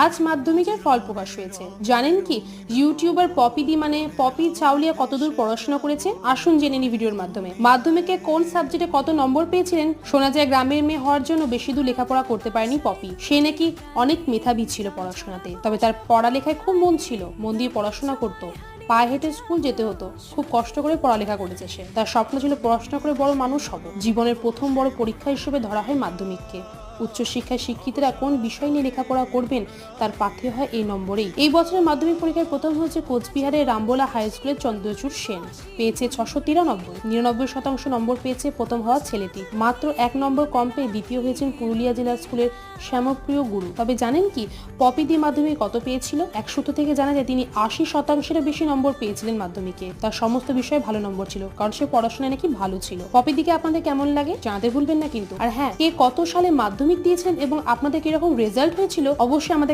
আজ মাধ্যমিকের ফল প্রকাশ হয়েছে। জানেন কি ইউটিউবার পপিদি মানে পপি চাউলিয়া কতদূর পড়াশোনা করেছে? আসুন জেনে নি ভিডিওর মাধ্যমে। মাধ্যমিকে কোন সাবজেক্টে কত নম্বর পেয়েছিলেন? শোনা যায় গ্রামের মেয়ে হওয়ার জন্য বেশি দূর লেখাপড়া করতে পারেনি পপি। সে নাকি অনেক মেধাবী ছিল পড়াশোনাতে, তবে তার পড়ালেখায় খুব মন ছিল, মন দিয়ে পড়াশোনা করতো, পায়ে হেঁটে স্কুল যেতে হতো, খুব কষ্ট করে পড়ালেখা করেছে সে। তার স্বপ্ন ছিল পড়াশোনা করে বড় মানুষ হব। জীবনের প্রথম বড় পরীক্ষা হিসেবে ধরা হয় মাধ্যমিককে। উচ্চশিক্ষায় শিক্ষিতরা কোন বিষয় নিয়ে লেখাপড়া করবেন তার পাথেয় হয় এই নম্বরেই। এই বছরের মাধ্যমিক পরীক্ষায় প্রথম হয়েছে কোচবিহারের রামবোলা হাই স্কুলের চন্দ্রচূড় সেন, পেয়েছে 693। 99% নম্বর পেয়েছে প্রথম হওয়া ছেলেটি। মাত্র 1 নম্বর কম পেয়ে দ্বিতীয় হয়েছেন পুরুলিয়া জেলা স্কুলের শ্যামপ্রিয় গুরু। তবে জানেন কি পপি দি মাধ্যমিক কত পেয়েছিল? এক সূত্র থেকে জানা যায় তিনি 80%-এরও বেশি নম্বর পেয়েছিলেন মাধ্যমিকে। তার সমস্ত বিষয়ে ভালো নম্বর ছিল, কারণ সে পড়াশোনায় নাকি ভালো ছিল। পপি দিকে আপনাদের কেমন লাগে জানাতে ভুলবেন না কিন্তু। আর হ্যাঁ, কে কত সালে মাধ্যমিক দিয়েছেন এবং আপনাদের কিরকম রেজাল্ট হয়েছিল অবশ্যই আমাদের